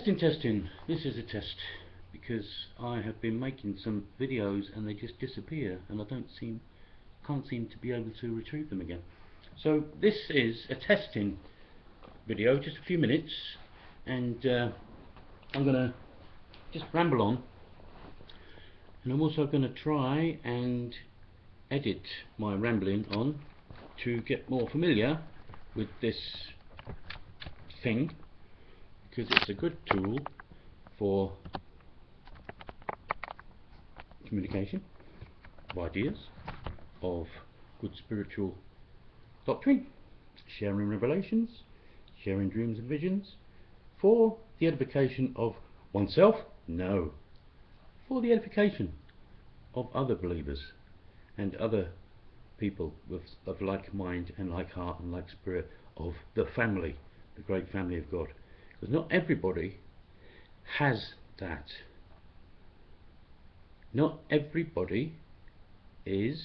Testing, testing. This is a test because I have been making some videos and they just disappear, and I can't seem to be able to retrieve them again. So this is a testing video, just a few minutes, and I'm gonna just ramble on, and I'm also gonna try and edit my rambling on to get more familiar with this thing, because it's a good tool for communication of ideas, of good spiritual doctrine, sharing revelations, sharing dreams and visions, for the edification of oneself? No, for the edification of other believers and other people of like mind and like heart and like spirit, of the family, the great family of God. Because not everybody has that. Not everybody is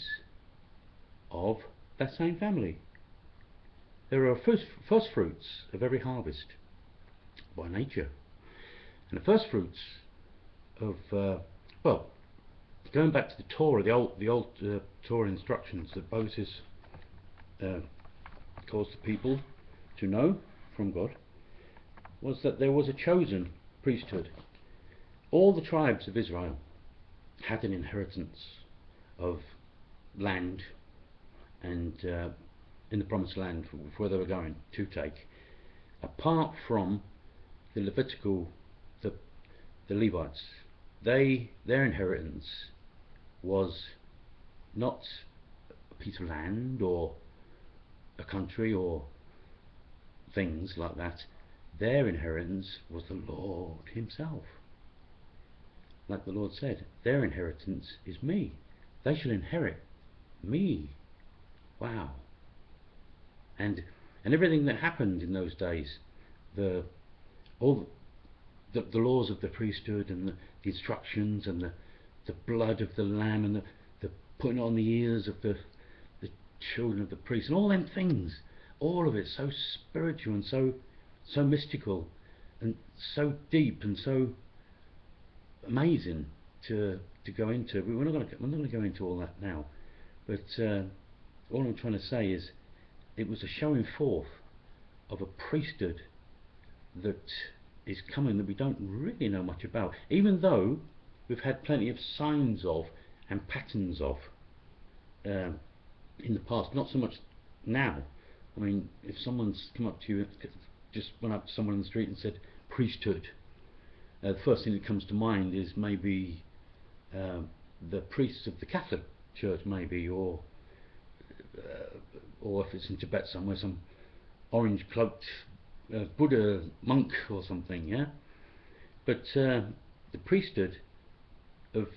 of that same family. There are first fruits of every harvest by nature, and the first fruits of well, going back to the Torah, the old Torah instructions that Moses caused the people to know from God, was that there was a chosen priesthood. All the tribes of Israel had an inheritance of land, and in the promised land where they were going to take, apart from the Levitical, the Levites. Their inheritance was not a piece of land or a country or things like that. Their inheritance was the Lord himself. Like the Lord said, their inheritance is me. They shall inherit me. Wow. And everything that happened in those days, all the laws of the priesthood and the instructions and the blood of the lamb and the putting on the ears of the children of the priests and all them things, all of it so spiritual and so mystical and so deep and so amazing to go into. We're not going to go into all that now, but all I'm trying to say is it was a showing forth of a priesthood that is coming that we don't really know much about, even though we've had plenty of signs of and patterns of in the past. Not so much now. I mean, if someone's come up to you, just went up to someone in the street and said priesthood, the first thing that comes to mind is maybe the priests of the Catholic Church, maybe, or if it's in Tibet somewhere, some orange cloaked Buddha monk or something, yeah. But the priesthood of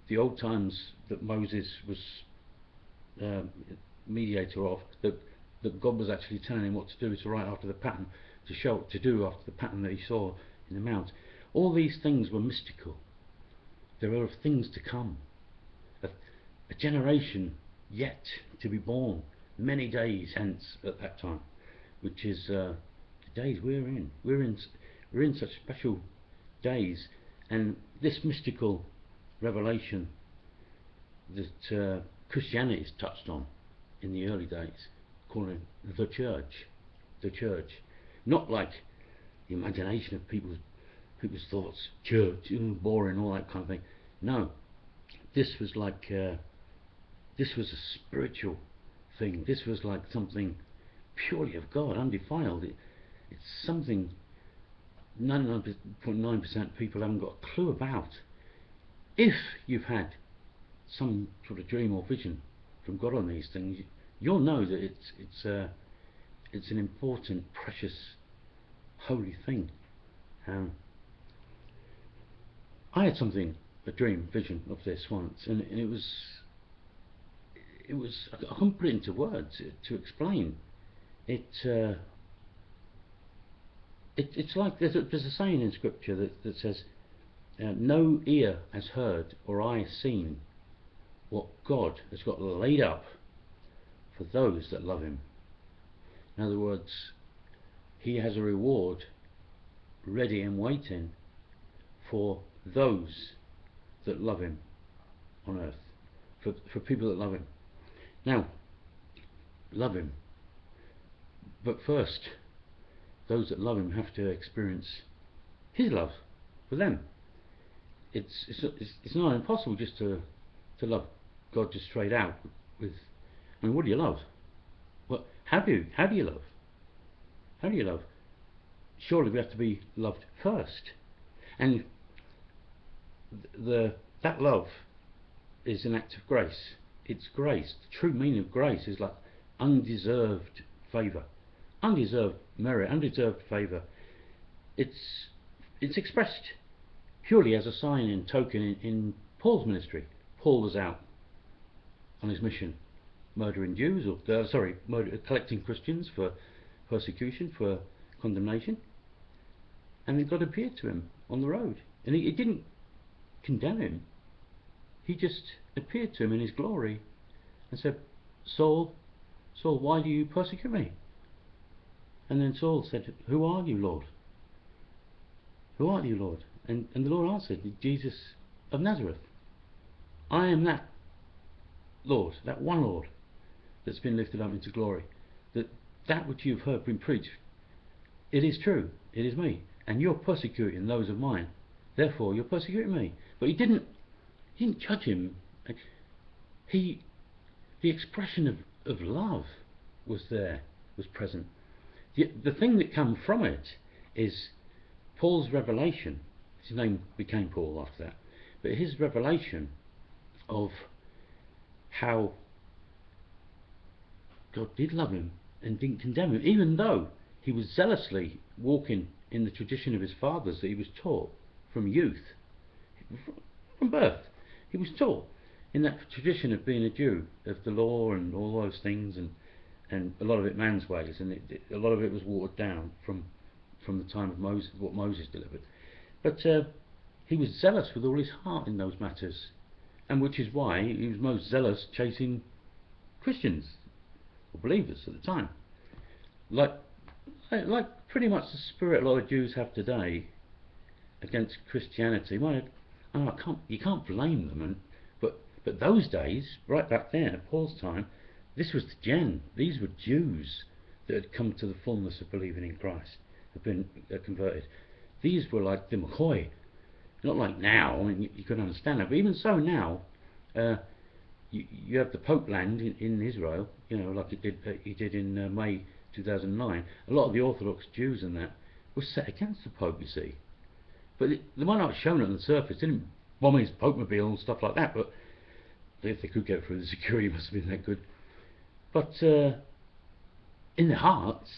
the old times that Moses was mediator of, that God was actually telling him what to do, to write after the pattern, to do after the pattern that he saw in the mount. All these things were mystical. There are things to come, a generation yet to be born, many days hence at that time, which is the days we're in. We're in such special days, and this mystical revelation that Christianity is touched on in the early days, calling the church, not like the imagination of people's thoughts, church, boring, all that kind of thing. No, this was like this was a spiritual thing. This was like something purely of God, undefiled. It's something 99.9% of people haven't got a clue about. If you've had some sort of dream or vision from God on these things, you'll know that it's an important, precious, holy thing. I had a dream, vision of this once, and it was I couldn't put it into words to explain. It's like there's a saying in Scripture that says, no ear has heard or eye has seen what God has got laid up for those that love him. In other words, he has a reward ready and waiting for those that love him on earth, for people that love him. Now, love him, but first, those that love him have to experience his love for them. It's not impossible just to love God just straight out with. I mean, what do you love? Well, how do you love? How do you love? Surely we have to be loved first, and that love is an act of grace. It's grace. The true meaning of grace is like undeserved favour, undeserved merit, undeserved favour. It's expressed purely as a sign and token in Paul's ministry. Paul was out on his mission, murdering Jews, or collecting Christians for persecution, for condemnation, and then God appeared to him on the road, and he didn't condemn him. He just appeared to him in his glory and said, Saul, Saul, why do you persecute me? And then Saul said, who are you, Lord? Who are you, Lord? And the Lord answered, Jesus of Nazareth. I am that Lord, that one Lord that's been lifted up into glory. That which you've heard been preached, it is true, it is me, and you're persecuting those of mine, therefore you're persecuting me. But he didn't judge him. The expression of love was there, was present. The thing that came from it is Paul's revelation. His name became Paul after that, but his revelation of how God did love him and didn't condemn him, even though he was zealously walking in the tradition of his fathers that he was taught from youth, from birth. He was taught in that tradition of being a Jew, of the law and all those things, and a lot of it man's ways, and a lot of it was watered down from the time of Moses, what Moses delivered. But he was zealous with all his heart in those matters, and which is why he was most zealous chasing Christians or believers at the time, like pretty much the spirit a lot of Jews have today against Christianity. Well, you can't blame them, but those days, right back then at Paul's time, this was the gen. These were Jews that had come to the fullness of believing in Christ, had been converted. These were like the McCoy, not like now. I mean, you can understand that, but even so now, you have the Pope land in Israel, like he did in May 2009. A lot of the Orthodox Jews and that were set against the Pope, you see. But they might not have shown it on the surface. They didn't bomb his Pope-mobile and stuff like that, but if they could get through the security, it must have been that good. But in their hearts,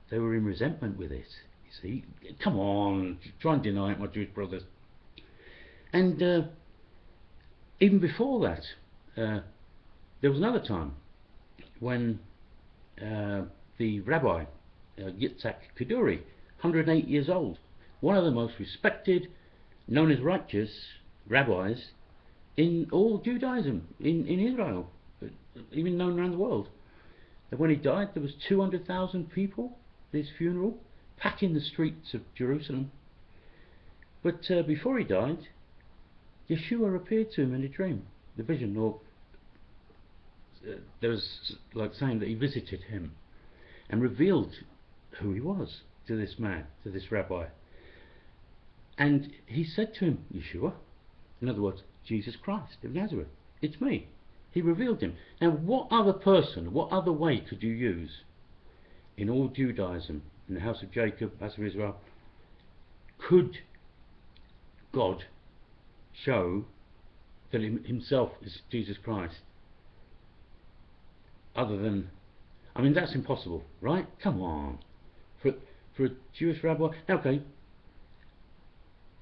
they were in resentment with it. You see, come on, try and deny it, my Jewish brothers. And even before that, there was another time when the rabbi Yitzhak Kaduri, 108 years old, one of the most respected, known as righteous rabbis in all Judaism, in Israel, even known around the world. And when he died, there was 200,000 people at his funeral, packing the streets of Jerusalem. But before he died, Yeshua appeared to him in a dream, the vision, or there was like saying that he visited him and revealed who he was to this man, to this rabbi. And he said to him, Yeshua, in other words, Jesus Christ of Nazareth, it's me. He revealed him. Now, what other person, what other way could you use in all Judaism, in the house of Jacob, house of Israel, could God show that himself is Jesus Christ? Other than, I mean, that's impossible, right? Come on. For a Jewish rabbi, okay,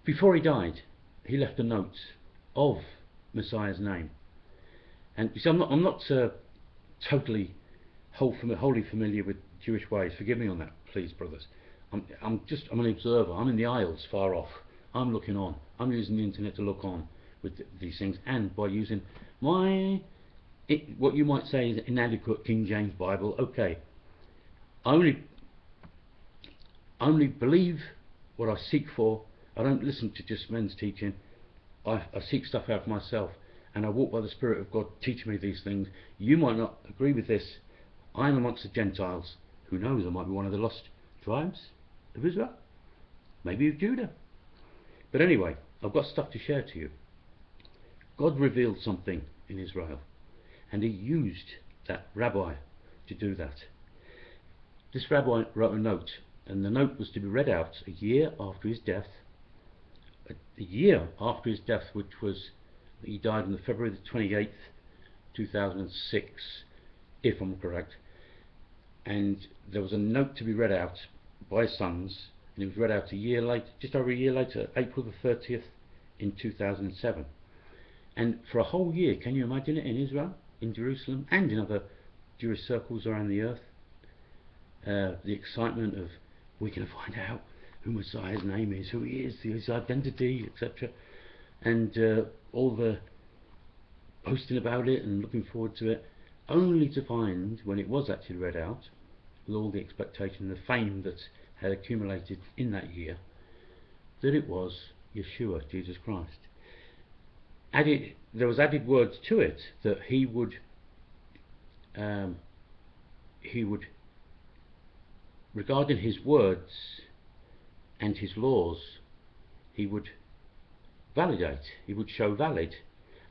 before he died, he left a note of Messiah's name. And you see, I'm not totally wholly familiar with Jewish ways. Forgive me on that, please, brothers. I'm an observer. I'm in the aisles, far off. I'm looking on. I'm using the internet to look on with these things, and by using what you might say is inadequate King James Bible. Okay, I only believe what I seek for. I don't listen to just men's teaching. I seek stuff out for myself, and I walk by the Spirit of God teaching me these things. You might not agree with this. I'm amongst the Gentiles. Who knows, I might be one of the lost tribes of Israel, maybe of Judah. But anyway, I've got stuff to share to you. God revealed something in Israel, and he used that rabbi to do that. This rabbi wrote a note, and the note was to be read out a year after his death. A year after his death, which was, he died on February the 28th, 2006, if I'm correct. And there was a note to be read out by his sons, and it was read out a year later, just over a year later, April the 30th in 2007. And for a whole year, can you imagine it, in Israel, in Jerusalem, and in other Jewish circles around the earth? The excitement of, we're going to find out who Messiah's name is, who he is, his identity, etc. And all the posting about it and looking forward to it, only to find, when it was actually read out, with all the expectation and the fame that had accumulated in that year, that it was Yeshua, Jesus Christ. There was added words to it that he would regarding his words and his laws, he would validate, he would show valid,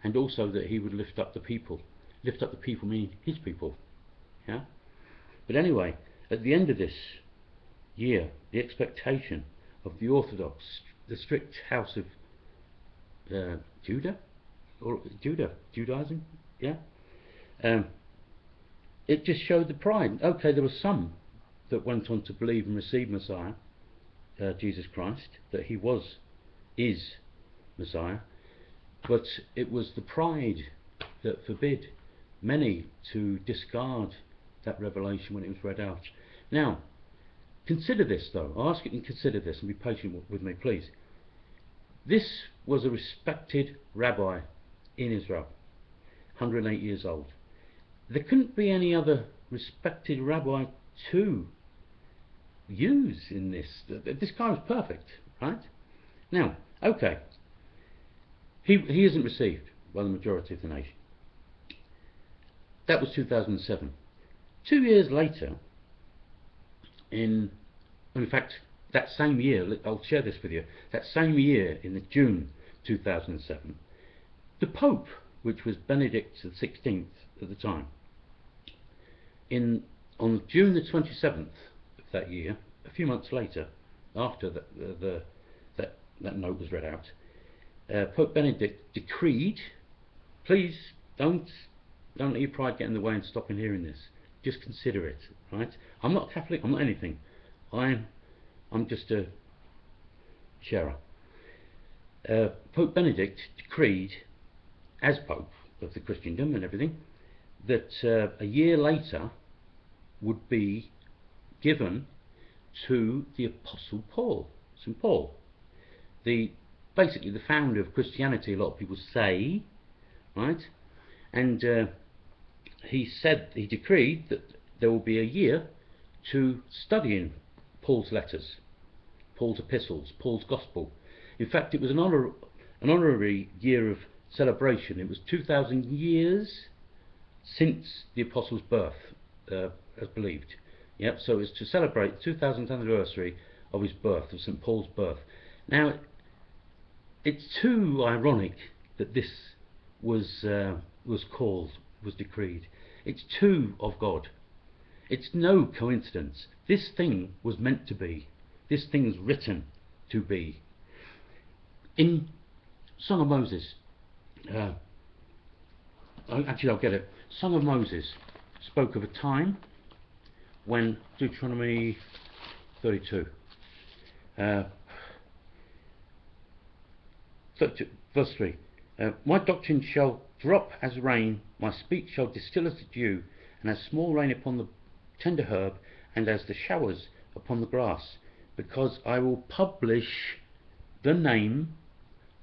and also that he would lift up the people. Lift up the people meaning his people. Yeah? But anyway, at the end of this year, the expectation of the Orthodox, the strict house of Judaism, yeah? It just showed the pride. Okay, there were some that went on to believe and receive Messiah, Jesus Christ, that he is Messiah, but it was the pride that forbid many to discard that revelation when it was read out. Now, consider this though. I ask you to consider this and be patient with me, please. This was a respected rabbi in Israel, 108 years old. There couldn't be any other respected rabbi to use in this. This guy was perfect, right? Now, okay, he isn't received by the majority of the nation. That was 2007. 2 years later, in fact, that same year, I'll share this with you, that same year, in the June 2007, the Pope, which was Benedict XVI at the time, on June the 27th of that year, a few months later, after that note was read out, Pope Benedict decreed, please don't let your pride get in the way and stop in hearing this. Just consider it, right? I'm not Catholic, I'm not anything. I'm just a sharer. Pope Benedict decreed, as Pope of the Christendom and everything, that a year later would be given to the Apostle Paul, St. Paul, basically the founder of Christianity, a lot of people say, right? And he decreed that there will be a year to studying Paul's letters, Paul's epistles, Paul's gospel. In fact, it was an honorary year of celebration. It was 2,000 years since the apostle's birth, as believed. Yep. So it's to celebrate the 2000th anniversary of his birth, of St. Paul's birth. Now, it's too ironic that this was decreed. It's too of God. It's no coincidence. This thing was meant to be. This thing's written to be. In Song of Moses, actually I'll get it. Song of Moses spoke of a time when, Deuteronomy 32, verse 3, my doctrine shall drop as rain, my speech shall distill as the dew, and as small rain upon the tender herb, and as the showers upon the grass, because I will publish the name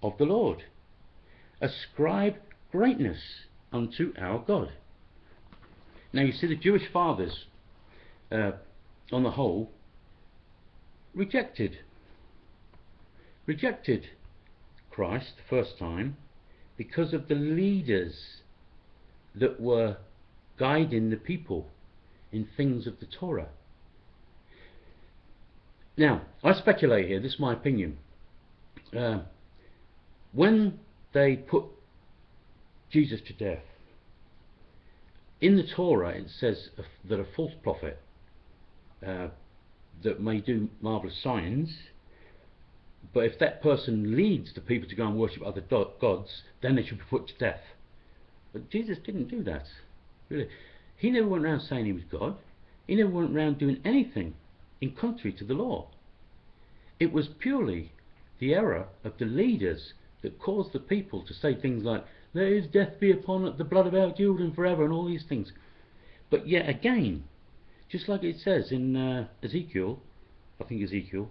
of the Lord. Ascribe greatness unto our God. Now you see, the Jewish fathers, on the whole, rejected rejected Christ the first time because of the leaders that were guiding the people in things of the Torah. Now, I speculate here, this is my opinion. When they put Jesus to death, in the Torah it says that a false prophet that may do marvellous signs, but if that person leads the people to go and worship other gods, then they should be put to death. But Jesus didn't do that, really. He never went around saying he was God. He never went around doing anything in contrary to the law. It was purely the error of the leaders that caused the people to say things like, "Let his death be upon the blood of our children forever," and all these things. But yet again, just like it says in Ezekiel, I think Ezekiel,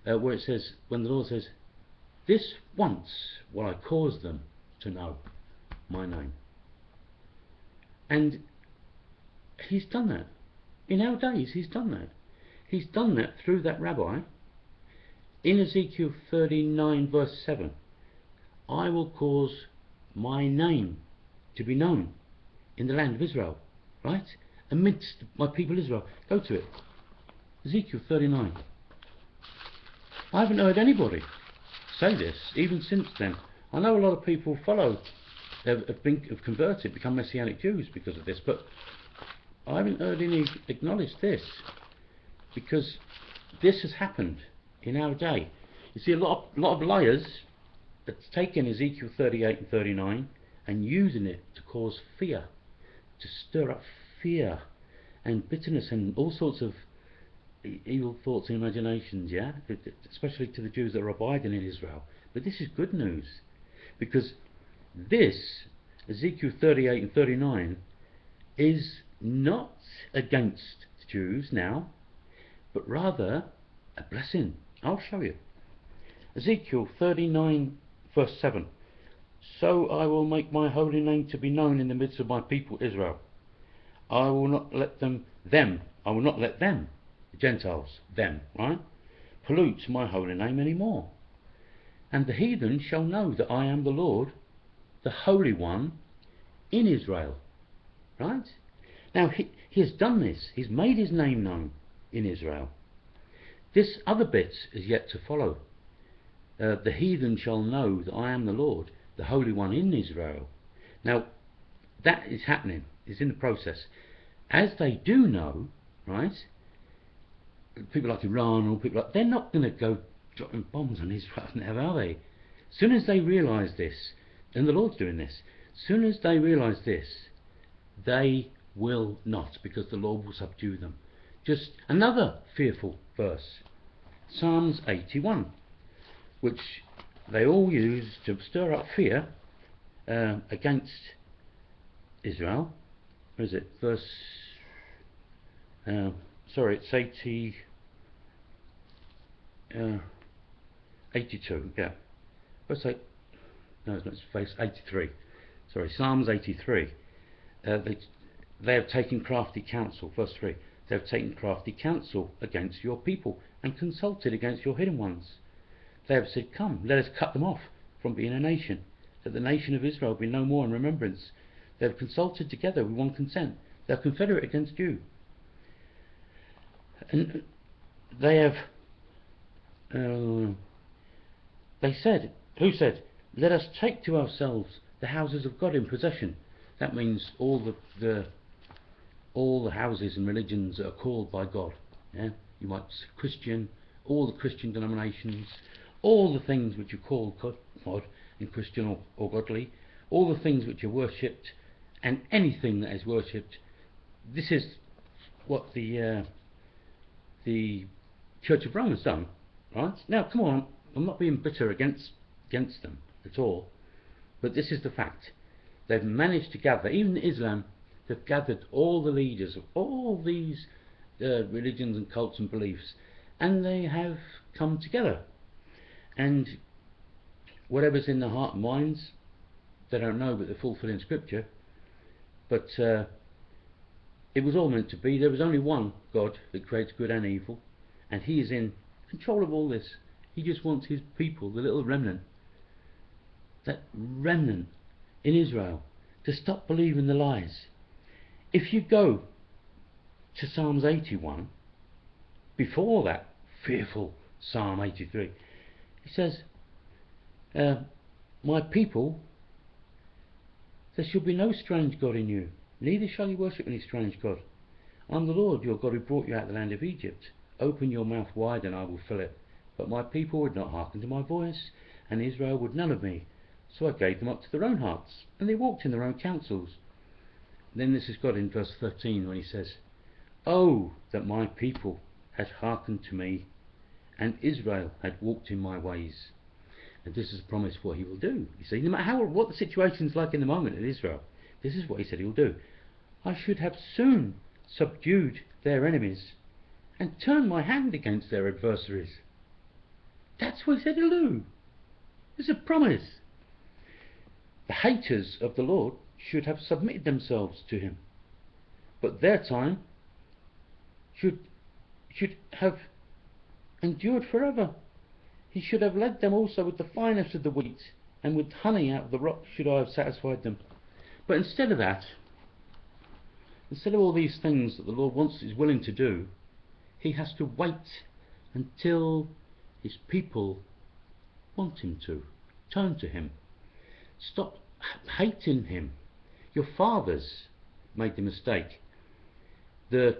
where it says, when the Lord says, "This once will I cause them to know my name." And he's done that. In our days, he's done that. He's done that through that rabbi. In Ezekiel 39 verse 7, "I will cause my name to be known in the land of Israel," right? Amidst my people Israel. Go to it. Ezekiel 39. I haven't heard anybody say this, even since then. I know a lot of people have converted, become Messianic Jews because of this, but I haven't heard any acknowledge this, because this has happened in our day. You see, a lot of liars that's taken Ezekiel 38 and 39 and using it to cause fear, to stir up fear and bitterness and all sorts of evil thoughts and imaginations, yeah, especially to the Jews that are abiding in Israel. But this is good news, because this Ezekiel 38 and 39 is not against the Jews now, but rather a blessing. I'll show you. Ezekiel 39 verse 7. "So I will make my holy name to be known in the midst of my people Israel. I will not let them, the Gentiles, right, pollute my holy name anymore. And the heathen shall know that I am the Lord, the Holy One in Israel." Right? Now he has done this. He's made his name known in Israel. This other bit is yet to follow. The heathen shall know that I am the Lord, the Holy One in Israel. Now that is happening. It's in the process. As they do know, right, people like Iran or people like, they're not going to go dropping bombs on Israel now, are they? As soon as they realise this, and the Lord's doing this, as soon as they realise this, they will not, because the Lord will subdue them. Just another fearful verse, Psalms 81, which they all use to stir up fear against Israel. Where is it? Verse, it's 82, yeah. Verse 8, no, it's verse 83. Sorry, Psalms 83. They have taken crafty counsel, verse 3. They have taken crafty counsel against your people and consulted against your hidden ones. They have said, "Come, let us cut them off from being a nation, that the nation of Israel be no more in remembrance." They have consulted together with one consent. They are confederate against you. And they have, they said, who said, "Let us take to ourselves the houses of God in possession." That means all the houses and religions that are called by God. Yeah? You might say Christian, all the Christian denominations, all the things which are called God in Christian or godly, all the things which are worshipped, and anything that is worshipped. This is what the Church of Rome has done, right? Now, come on, I'm not being bitter against them at all, but this is the fact. They've managed to gather, even Islam, they've gathered all the leaders of all these religions and cults and beliefs, and they have come together. And whatever's in their heart and minds, they don't know, but they're fulfilling Scripture. But it was all meant to be. There was only one God that creates good and evil, and He is in control of all this. He just wants his people, the little remnant, that remnant in Israel, to stop believing the lies. If you go to Psalms 81, before that fearful Psalm 83, he says, my people, there shall be no strange God in you, neither shall you worship any strange God. I'm the Lord your God who brought you out of the land of Egypt. Open your mouth wide and I will fill it. But my people would not hearken to my voice, and Israel would none of me. So I gave them up to their own hearts, and they walked in their own counsels. And then this is God in verse 13 when he says, oh, that my people had hearkened to me, and Israel had walked in my ways. And this is a promise what he will do. You see, no matter what the situation's like in the moment in Israel, this is what he said he will do. I should have soon subdued their enemies and turned my hand against their adversaries. That's what he said he'll do. It's a promise. The haters of the Lord should have submitted themselves to him, but their time should have endured forever. He should have led them also with the finest of the wheat, and with honey out of the rock should I have satisfied them. But instead of that, instead of all these things that the Lord is willing to do, he has to wait until his people want him to turn to him. Stop hating him. Your fathers made the mistake. The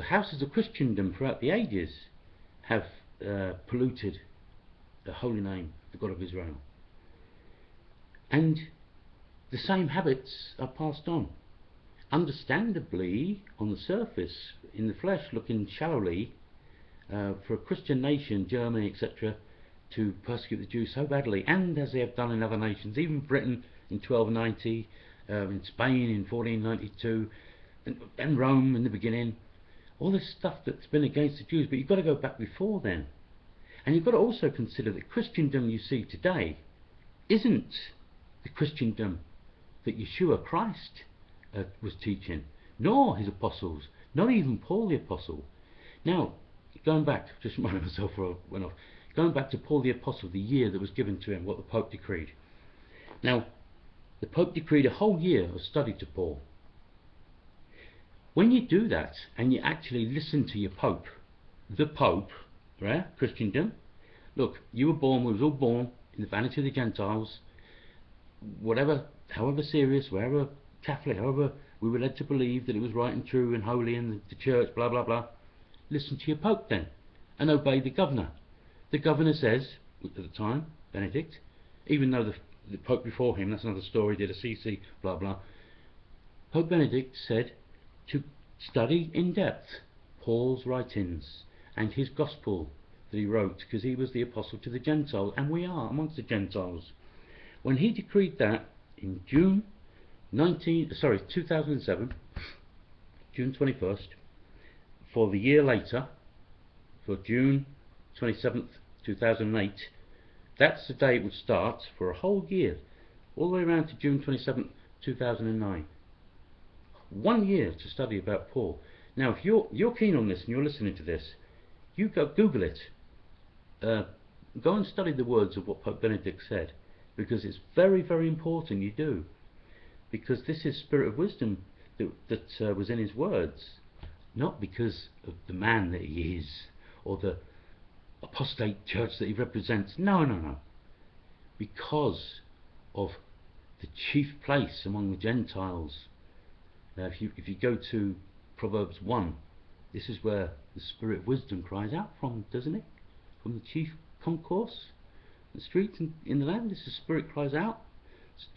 houses of Christendom throughout the ages have polluted the holy name, the God of Israel. And the same habits are passed on. Understandably, on the surface, in the flesh, looking shallowly, for a Christian nation, Germany, etc., to persecute the Jews so badly, and as they have done in other nations, even Britain in 1290, in Spain in 1492, and Rome in the beginning, all this stuff that's been against the Jews. But you've got to go back before then. And you've got to also consider that Christendom you see today isn't the Christendom that Yeshua Christ was teaching, nor his apostles, not even Paul the Apostle. Now, going back, just reminding myself before I went off, going back to Paul the Apostle, the year that was given to him, what the Pope decreed. Now, the Pope decreed a whole year of study to Paul. When you do that, and you actually listen to your Pope, the Pope, right, Christendom, look, you were born, we was all born in the vanity of the Gentiles, whatever, however serious, wherever Catholic, however we were led to believe that it was right and true and holy and the church, blah blah blah. Listen to your Pope then, and obey the governor. The governor says, at the time, Benedict, even though the Pope before him, that's another story, did a CC, blah blah, Pope Benedict said to study in depth Paul's writings and his gospel that he wrote, because he was the apostle to the Gentiles, and we are amongst the Gentiles. When he decreed that in June 2007, June 21st, for the year later, for June 27th, 2008, that's the day it would start for a whole year, all the way around to June 27th, 2009. 1 year to study about Paul. Now, if you're keen on this and you're listening to this, you go Google it. Go and study the words of what Pope Benedict said, because it's very, very important you do. Because this is spirit of wisdom that was in his words, not because of the man that he is or the apostate church that he represents. No, no, no. Because of the chief place among the Gentiles. Now, if you go to Proverbs 1, this is where the spirit of wisdom cries out from, doesn't it? From the chief concourse, the streets in the land. This is spirit cries out.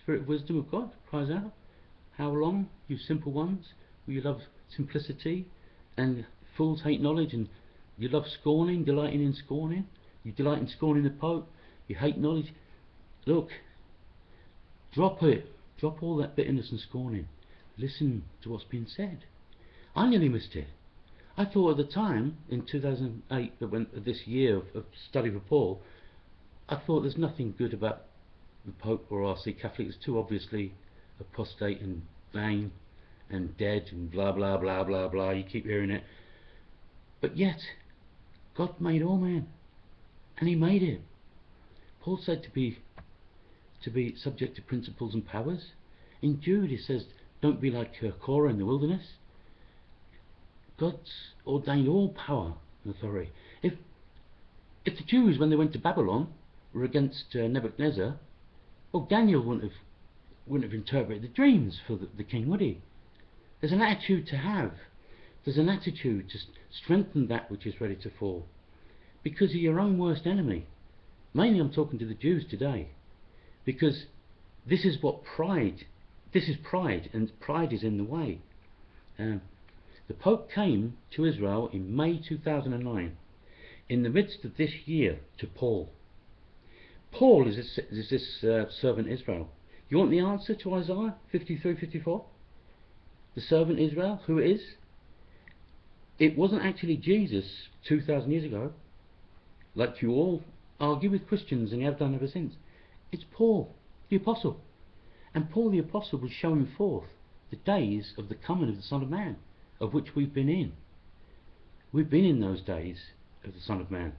Spirit of wisdom of God cries out. How long, you simple ones, will you love simplicity, and fools hate knowledge, and you love scorning, delighting in scorning. You delight in scorning the Pope. You hate knowledge. Look, drop it. Drop all that bitterness and scorning. Listen to what's being said. I nearly missed it. I thought at the time, in 2008, that when this year of study for Paul, I thought there's nothing good about the Pope or RC Catholic. It's too obviously apostate and vain and dead and blah blah blah blah blah. You keep hearing it. But yet, God made all men. and he made it. Paul said to be subject to principles and powers. In Jude he says, don't be like Korah in the wilderness. God's ordained all power and authority. If the Jews, when they went to Babylon, were against Nebuchadnezzar, well, Daniel wouldn't have interpreted the dreams for the king, would he? There's an attitude to have. There's an attitude to strengthen that which is ready to fall, because of your own worst enemy. Mainly I'm talking to the Jews today, because this is pride, and pride is in the way. The Pope came to Israel in May 2009, in the midst of this year, to Paul. Paul is this servant Israel. You want the answer to Isaiah 53:54? The servant Israel, who it is? It wasn't actually Jesus 2,000 years ago, like you all argue with Christians and have done ever since. It's Paul, the Apostle. And Paul the Apostle was showing forth the days of the coming of the Son of Man, of which we've been in. We've been in those days of the Son of Man.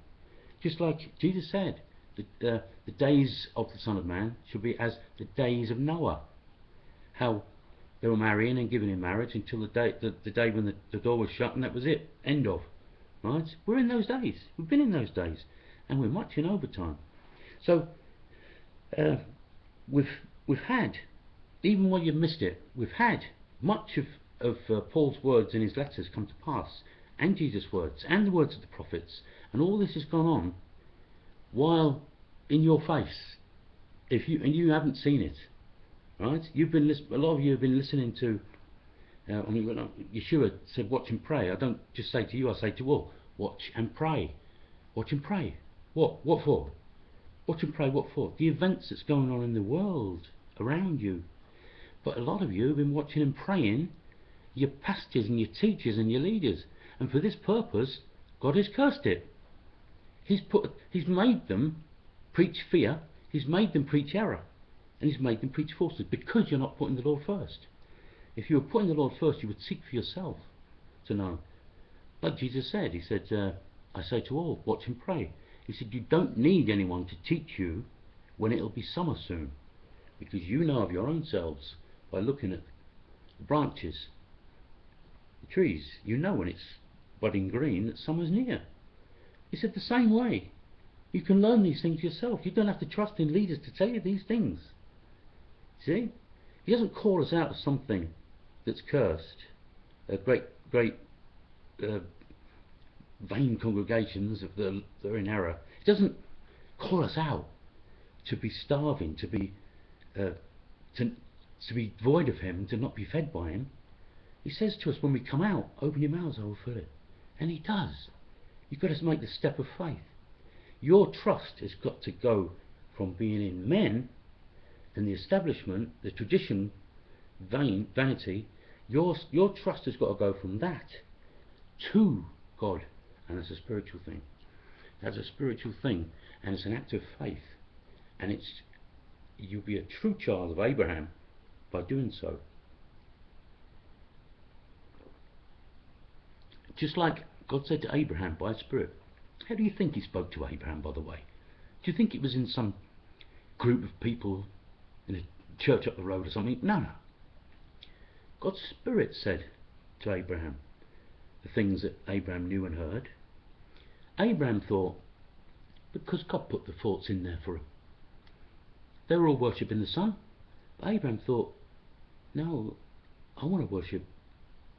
Just like Jesus said, the days of the Son of Man shall be as the days of Noah. How they were marrying and giving in marriage until the day when the door was shut, and that was it. End of. Right? We're in those days. We've been in those days. And we're much in overtime. So we've had, even when you've missed it, we've had much of Paul's words in his letters come to pass, and Jesus' words, and the words of the prophets, and all this has gone on while in your face. You haven't seen it, right? A lot of you have been listening to. Yeshua said, "Watch and pray." I don't just say to you; I say to all, "Watch and pray." Watch and pray. What? What for? Watch and pray. What for? The events that's going on in the world around you. But a lot of you have been watching and praying your pastors and your teachers and your leaders, and for this purpose, God has cursed it. He's made them preach fear. He's made them preach error, and He's made them preach falsehood, because you're not putting the Lord first. If you were putting the Lord first, you would seek for yourself to know. Like Jesus said, He said, "I say to all, watch and pray." He said, you don't need anyone to teach you when it'll be summer soon, because you know of your own selves by looking at the branches, the trees. You know when it's budding green that summer's near. He said the same way, you can learn these things yourself. You don't have to trust in leaders to tell you these things. See? He doesn't call us out of something that's cursed, great vain congregations that are in error. He doesn't call us out to be starving, to be void of Him, to not be fed by Him. He says to us, when we come out, open your mouths, I will fill it. And He does. You've got to make the step of faith. Your trust has got to go from being in men and the establishment, the tradition, vanity. Your trust has got to go from that to God. And it's a spiritual thing. That's a spiritual thing, and it's an act of faith. And you'll be a true child of Abraham by doing so. Just like God said to Abraham by His Spirit. How do you think He spoke to Abraham, by the way? Do you think it was in some group of people in a church up the road or something? No. God's Spirit said to Abraham the things that Abraham knew and heard. Abraham thought, because God put the thoughts in there for him. They were all worshipping the sun. But Abraham thought, no, I want to worship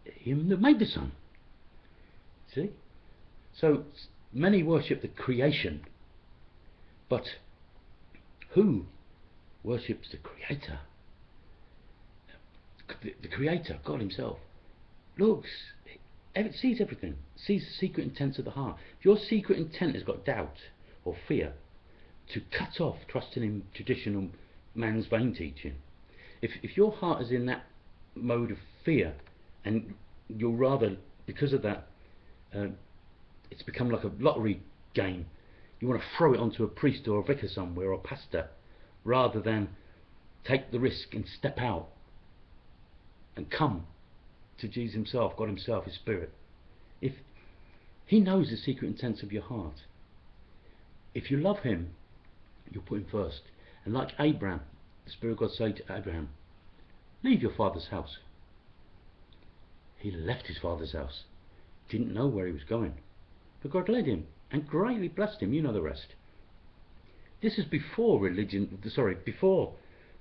Him that made the sun. See? So many worship the creation, but who worships the Creator? The Creator, God Himself, looks, sees everything, sees the secret intents of the heart. If your secret intent has got doubt or fear, to cut off trusting in traditional man's vain teaching. If your heart is in that mode of fear, and you're rather, because of that, it's become like a lottery game. You want to throw it onto a priest or a vicar somewhere, or a pastor, rather than take the risk and step out and come to Jesus Himself, God Himself, His Spirit. If He knows the secret intents of your heart, if you love him, you'll put him first. And like Abraham, the Spirit of God said to Abraham, leave your father's house. He left his father's house, didn't know where he was going, but God led him and greatly blessed him. You know the rest. This is before religion, before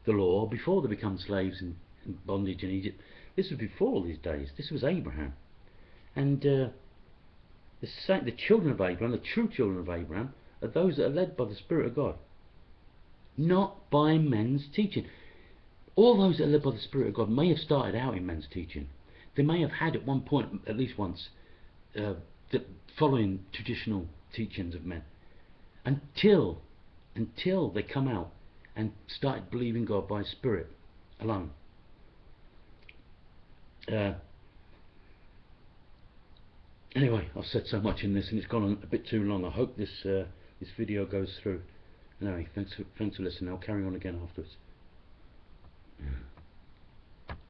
the law, before they become slaves in bondage in Egypt. This was before these days. This was Abraham. And the children of Abraham, the true children of Abraham, are those that are led by the Spirit of God, not by men's teaching. All those that are led by the Spirit of God may have started out in men's teaching. They may have had at one point, at least once, following traditional teachings of men, until they come out and started believing God by Spirit alone. Anyway, I've said so much in this, and it's gone on a bit too long. I hope this video goes through. Anyway, thanks for listening. I'll carry on again afterwards.